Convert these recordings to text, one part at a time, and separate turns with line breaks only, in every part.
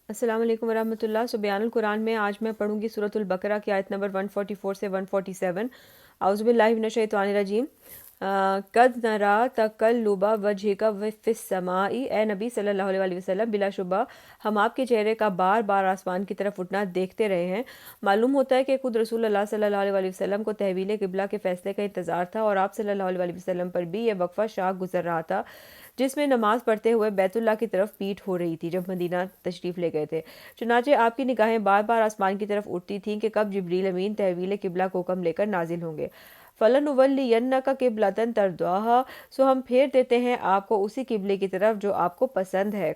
अस्सलाम वालेकुम वरहमतुल्लाह। सुबयान कुरान में आज मैं पढ़ूंगी सूरत अल बकरा की आयत नंबर 144 से 147। आउज़ुबिल्लाहि मिनश शैतानिर रजीम। कद नरा तकल्लुबा वजहिका फिस समाई, ए नबी सल्लल्लाहु अलैहि वसल्लम, बिलाशुबा हम आपके चेहरे का बार बार आसमान की तरफ उठना देखते रहे हैं। मालूम होता है कि खुद रसूल अल्लाह सल्लल्लाहु अलैहि वसल्लम को तहवील किबला के फैसले का इंतज़ार था और आप सल्लल्लाहु अलैहि वसल्लम पर भी यह वक्फा शाक गुजर रहा था जिसमें नमाज पढ़ते हुए बैतुल्लाह की तरफ पीठ हो रही थी जब मदीना तशरीफ़ ले गए थे। चुनाचे आपकी निगाहें बार बार आसमान की तरफ उठती थीं कि कब जिब्रील अमीन तहवील किबला को हुक्म लेकर नाजिल होंगे। फ़लनुवल्लियन्नका क़िबलतन तरदौहा, सो हम फेर देते हैं आपको उसी किबले की तरफ जो आपको पसंद है।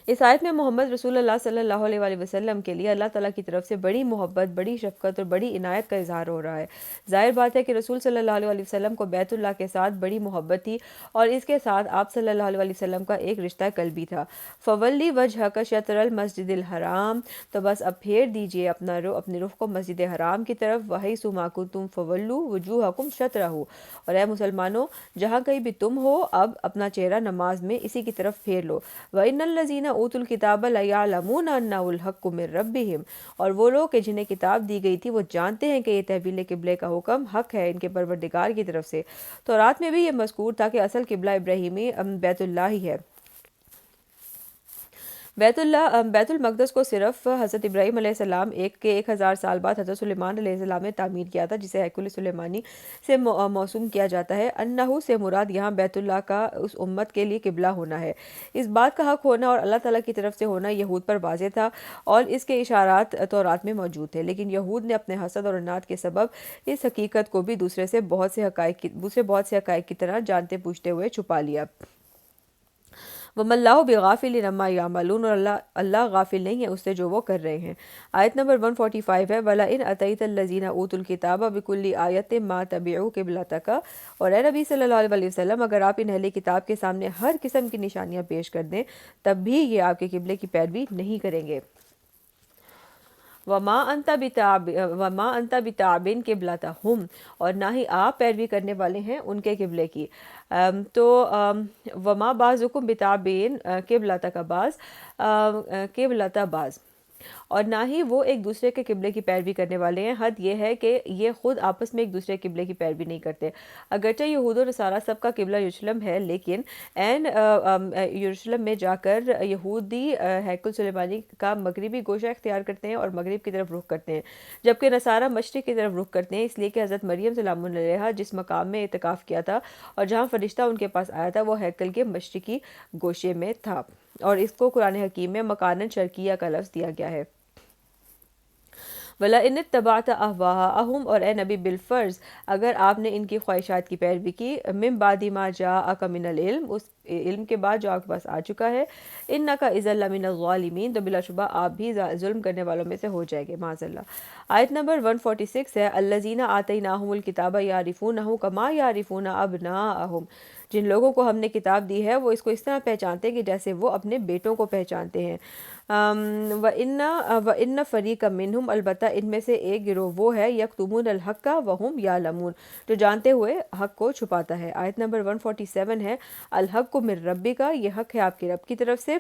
इस आयत में मोहम्मद रसूलुल्लाह सल्लल्लाहु अलैहि वसल्लम के लिए अल्लाह ताला की तरफ से बड़ी मोहब्बत, बड़ी शफ़क़त और बड़ी इनायत का इजहार हो रहा है। ज़ाहिर बात है कि रसूल सल्लल्लाहु अलैहि वसल्लम को बैतुल्लाह के साथ बड़ी मोहब्बत थी और इसके साथ आप सल्लल्लाहु अलैहि वसल्लम का एक रिश्ता कल्बी था। फ़वल्ली वजहका शतरल मस्जिदिल हराम, तो बस अब फेर दीजिए अपनी रुख को मस्जिद हराम की तरफ। वही सुमा कुंतुम फ़वल्लू वजूहकुम शतरहू, और ए मुसलमानों, जहाँ कहीं भी तुम हो अब अपना चेहरा नमाज में इसी की तरफ फेर लो। वइन्नल्लज़ीना ऊतुल किताब लयअलमून अन्नहुल हक्कु मिर रब्बिहिम, और वो लोग कि जिन्हें किताब दी गई थी वो जानते हैं कि ये तहवील किबले का हुक्म हक है इनके परवरदिगार की तरफ से। तो रात में भी ये मज़कूर था कि असल किबला इब्राहीमी बैतुल्लाह ही है। बैतुल मक़दस को सिर्फ हज़रत इब्राहीम अलैहिस्सलाम 1000 साल बाद हज़रत सुलेमान अलैहिस्सलाम ने तामीर किया था, जिसे हैकुल सुलेमानी से मौसूम किया जाता है। अन्नहु से मुराद यहाँ बैतुल्लाह का उस उम्मत के लिए किबला होना है। इस बात का हक होना और अल्लाह ताला की तरफ से होना यहूद पर वाज़ेह था और इसके इशारात तौरात में मौजूद थे, लेकिन यहूद ने अपने हसद और इनाद के सबब इस हकीकत को भी दूसरे बहुत से हक़ाइक़ की तरह जानते पूछते हुए छुपा लिया। वमल्लाहु बिगाफिलिन अम्मा यामलून, और अल्लाह गाफिल नहीं है उससे जो वो कर रहे हैं। आयत नंबर 145 है, वला इन अतईतल्लज़ीना ऊतुल किताब बिकुल्ली आयतिन मा तबिउ क़िबलतका, और ए नबी सल्लल्लाहु अलैहि वसल्लम, अगर आप इन अहले किताब के सामने हर किस्म की निशानियाँ पेश कर दें तब भी ये आपके किबले की पैरवी नहीं करेंगे। वमा अंता बिताबिन किबलतहुम, और ना ही आप पैरवी करने वाले हैं उनके किबले की। वमा बाज़ुकुम बिताबिन किबलतका बाज़, किबलता बाज़, और ना ही वो एक दूसरे के किबले की पैरवी करने वाले हैं। हद ये है कि ये खुद आपस में एक दूसरे किबले की पैरवी नहीं करते। अगरचे यहूद और नसारा सबका किबला यरूशलेम है, लेकिन यरूशलेम में जाकर यहूदी हैकुल सुलेमानी का मगरिबी गोशा इख्तियार करते हैं और मगरिब की तरफ रुख करते हैं, जबकि नसारा मशरिक़ की तरफ रुख करते हैं, इसलिए कि हज़रत मरियम सलामुन अलैहा जिस मकाम में इतिकाफ़ किया था और जहाँ फरिश्ता उनके पास आया था वो हैकल के मशरिकी गोशे में था, और इसको कुरान हकीम में मकानन शर्किया का लफ्ज़ दिया गया है। वला इन तबात अहवाहम, और ए नबी बिलफ़र्ज़ अगर आपने इनकी ख्वाहिशात की पैरवी की, मिन बादी मा जाअका मिनल इल्म, उस इल्म के बाद जो आपके पास आ चुका है, इन्नका इज़्ज़ल मिनज़ ज़ालिमीन, तो बिलाशुबा आप भी जुल्म करने वालों में से हो जाएंगे, माज़अल्लाह। आयत नंबर 146 है, अल्लज़ीना आतैनाहुमुल किताब यारिफूनहु कमा यारिफून अबनाअहुम, जिन लोगों को हमने किताब दी है वो इसको इस तरह पहचानते हैं कि जैसे वो अपने बेटों को पहचानते हैं। व इन्ना फ़रीक़म मिनहुम, अलबत्ता इनमें से एक गिरोह वो है, यक्तुमून अल हक़्क़ व हुम यालमून, जो जानते हुए हक़ को छुपाता है। आयत नंबर 147 है, अल हक़्क़ु मिर रब्बिका, ये हक़ है आपके रब की तरफ से।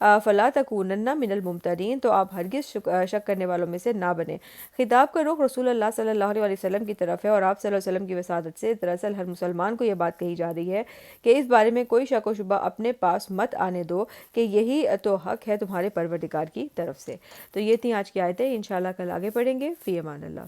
फ़ला तकूनन्ना मिनल मुमतरीन, तो आप हरगिज़ शक करने वालों में से ना बने। खिताब का रुख रसूल अल्लाह सल्लल्लाहु अलैहि वसल्लम की तरफ है और आप सल्लल्लाहु अलैहि वसल्लम की वसादत से दरअसल हर मुसलमान को यह बात कही जा रही है कि इस बारे में कोई शक व शुबा अपने पास मत आने दो कि यही तो हक़ है तुम्हारे परवरदिगार की तरफ से। तो ये थी आज की आयतें, इंशाअल्लाह कल आगे पढ़ेंगे। फ़ी अमान अल्लाह।